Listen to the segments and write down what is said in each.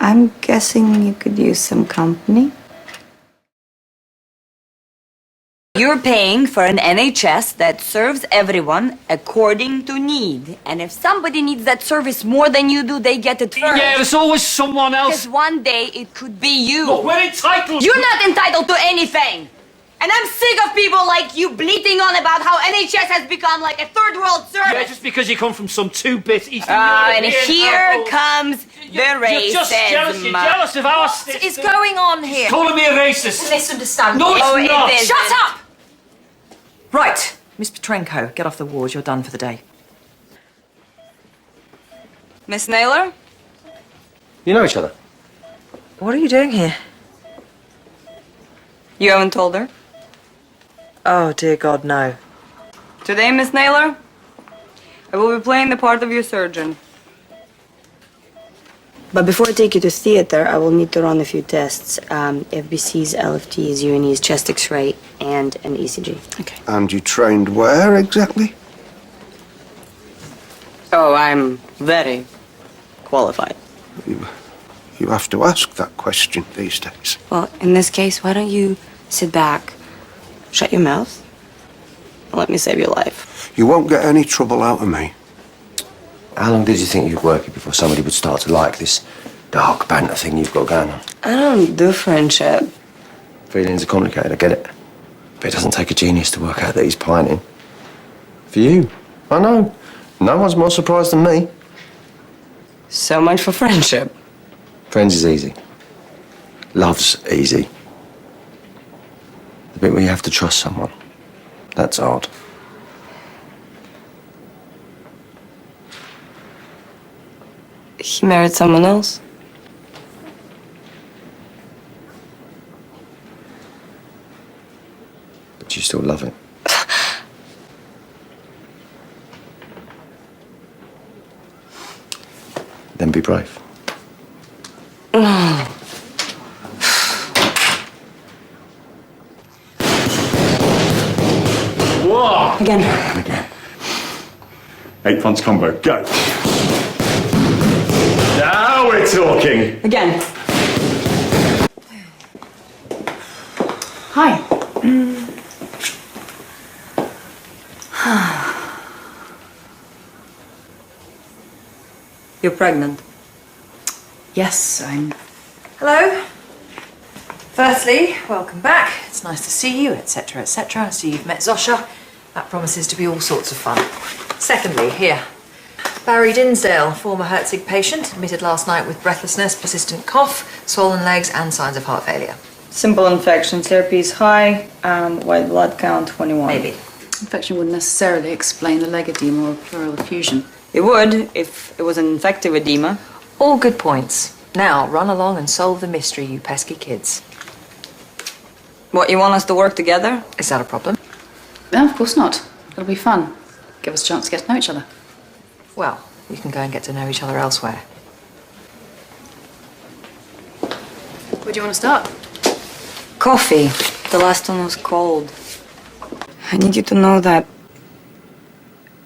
I'm guessing you could use some company. You're paying for an NHS that serves everyone according to need. And if somebody needs that service more than you do, they get it first. Yeah, there's always someone else. Because one day it could be you. Look, we're entitled. You're not entitled to anything. And I'm sick of people like you bleating on about how NHS has become like a third world service. Yeah, just because you come from some two-bit Eastern and European here household. comes the racism. You're just jealous. You're jealous of our What is going on here? Calling me a racist. Misunderstanding. No, it's not. It is. Shut up! Right, Miss Petrenko, get off the wards. You're done for the day. Miss Naylor? You know each other? What are you doing here? You haven't told her? Oh, dear God, no. Today, Miss Naylor, I will be playing the part of your surgeon. But before I take you to theater, I will need to run a few tests. FBCs, LFTs, UNEs, chest x-ray, and an ECG. Okay. And you trained where exactly? Oh, I'm very qualified. You have to ask that question these days. Well, in this case, why don't you sit back, shut your mouth, and let me save your life. You won't get any trouble out of me. How long did you think you'd work it before somebody would start to like this dark banter thing you've got going on? I don't do friendship. Feelings are complicated, I get it. But it doesn't take a genius to work out that he's pining. For you. I know. No one's more surprised than me. So much for friendship. Friends is easy. Love's easy. The bit where you have to trust someone. That's hard. He married someone else? But you still love him. Then be brave. Whoa! Again. And again. 8 punch combo, go. Now we're talking. Again. Hi. You're pregnant. Yes, I'm... Hello. Firstly, welcome back. It's nice to see you, etc., etc. I see you've met Zosha. That promises to be all sorts of fun. Secondly, here. Barry Dinsdale, former Herzig patient, admitted last night with breathlessness, persistent cough, swollen legs, and signs of heart failure. Simple infection. Therapy is high. White blood count 21. Maybe. Infection wouldn't necessarily explain the leg edema or pleural effusion. It would if it was an infective edema. All good points. Now, run along and solve the mystery, you pesky kids. What, you want us to work together? Is that a problem? No, of course not. It'll be fun. Give us a chance to get to know each other. Well, you can go and get to know each other elsewhere. Where do you want to start? Coffee. The last one was cold. I need you to know that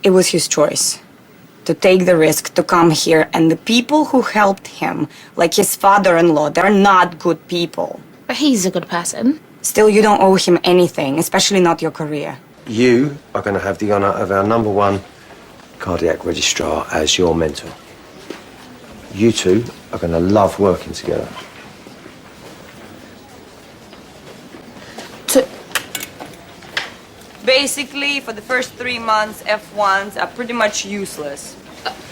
it was his choice to take the risk to come here, and the people who helped him, like his father-in-law, they're not good people. But he's a good person. Still, you don't owe him anything, especially not your career. You are going to have the honour of our #1 cardiac registrar as your mentor. You two are going to love working together. Basically, for the first 3 months, F1s are pretty much useless.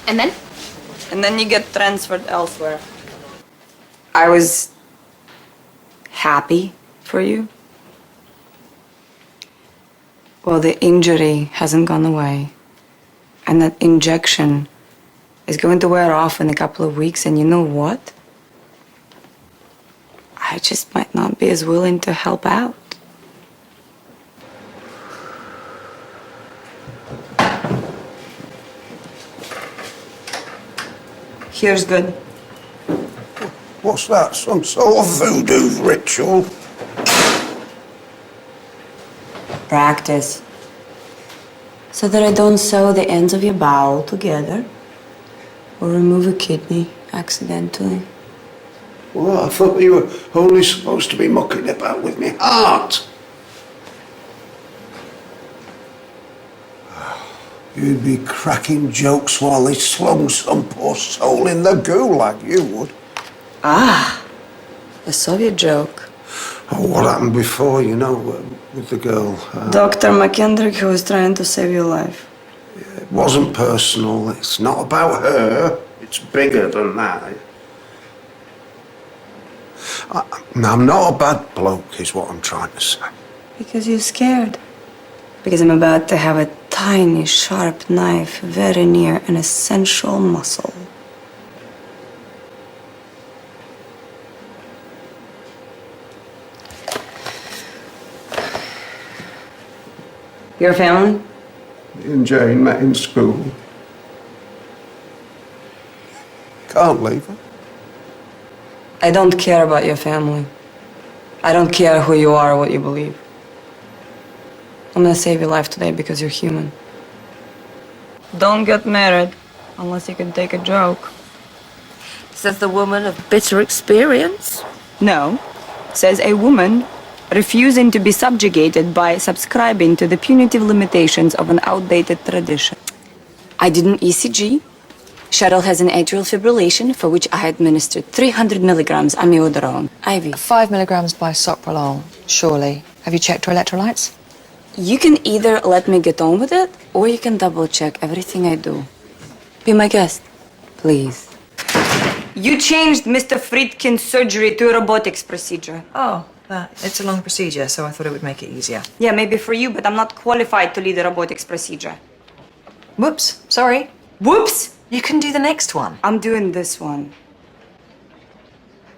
And then? And then you get transferred elsewhere. I was happy for you. Well, the injury hasn't gone away. And that injection is going to wear off in a couple of weeks. And you know what? I just might not be as willing to help out. Here's good. What's that? Some sort of voodoo ritual? Practice. So that I don't sew the ends of your bowel together or remove a kidney accidentally. Well, I thought you were only supposed to be mucking about with me heart. You'd be cracking jokes while they slung some poor soul in the gulag, you would. Ah, a Soviet joke. Oh, what happened before, you know, with the girl? Dr. McKendrick, who was trying to save your life. It wasn't personal. It's not about her. It's bigger than that. I'm not a bad bloke, is what I'm trying to say. Because you're scared. Because I'm about to have a tiny, sharp knife very near an essential muscle. Your family? Me and Jane met in school. Can't leave her. I don't care about your family. I don't care who you are or what you believe. I'm gonna save your life today because you're human. Don't get married unless you can take a joke. Says the woman of bitter experience. No, says a woman refusing to be subjugated by subscribing to the punitive limitations of an outdated tradition. I did an ECG. Cheryl has an atrial fibrillation for which I administered 300 milligrams amiodarone. IV. 5 milligrams bisoprolol, surely. Have you checked her electrolytes? You can either let me get on with it, or you can double check everything I do. Be my guest, please. You changed Mr. Friedkin's surgery to a robotics procedure. Oh, it's a long procedure, so I thought it would make it easier. Yeah, maybe for you, but I'm not qualified to lead a robotics procedure. Whoops, sorry. Whoops! You can do the next one. I'm doing this one.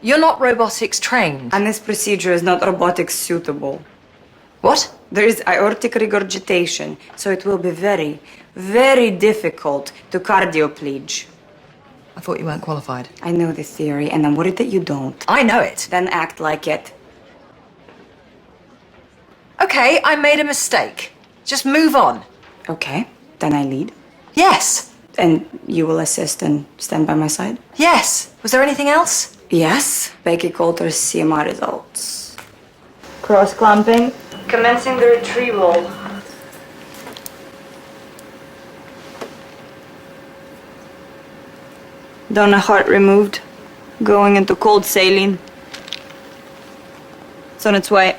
You're not robotics trained. And this procedure is not robotics suitable. What? There is aortic regurgitation, so it will be very, very difficult to cardioplegic. I thought you weren't qualified. I know the theory, and I'm worried that you don't. I know it. Then act like it. Okay, I made a mistake. Just move on. Okay, then I lead. Yes. And you will assist and stand by my side? Yes. Was there anything else? Yes. Becky Coulter's CMR results. Cross clamping. Commencing the retrieval. Donna heart removed. Going into cold saline. It's on its way.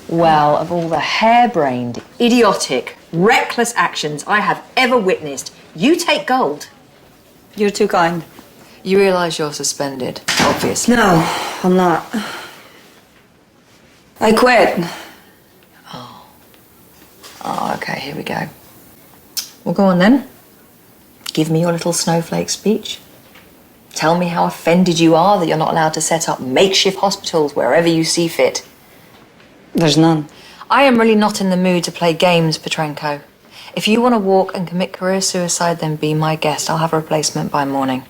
Well, of all the harebrained, idiotic, reckless actions I have ever witnessed, you take gold. You're too kind. You realize you're suspended, obviously. No, I'm not. I quit. Oh, okay, here we go. Well, go on then. Give me your little snowflake speech. Tell me how offended you are that you're not allowed to set up makeshift hospitals wherever you see fit. There's none. I am really not in the mood to play games, Petrenko. If you want to walk and commit career suicide, then be my guest. I'll have a replacement by morning.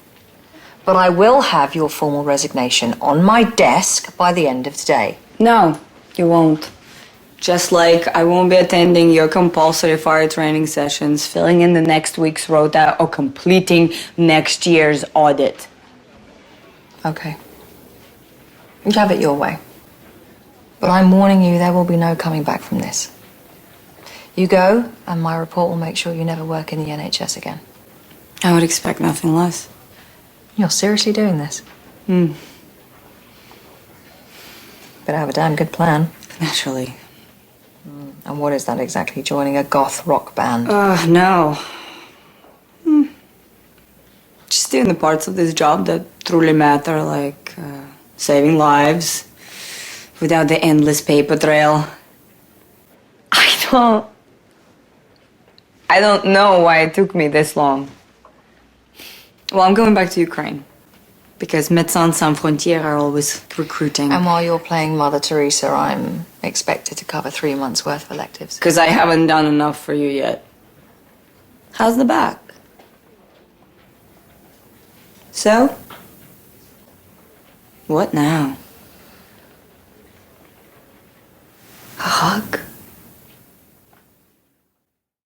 But I will have your formal resignation on my desk by the end of today. No, you won't. Just like I won't be attending your compulsory fire training sessions, filling in the next week's rota, or completing next year's audit. Okay. You have it your way. But I'm warning you, there will be no coming back from this. You go, and my report will make sure you never work in the NHS again. I would expect nothing less. You're seriously doing this? Better have a damn good plan. Naturally. And what is that exactly? Joining a goth rock band? No. Just doing the parts of this job that truly matter, like saving lives without the endless paper trail. I don't know why it took me this long. Well, I'm going back to Ukraine because Médecins Sans Frontières are always recruiting. And while you're playing Mother Teresa, I'm expected to cover 3 months' worth of electives. Because I haven't done enough for you yet. How's the back? So? What now? A hug?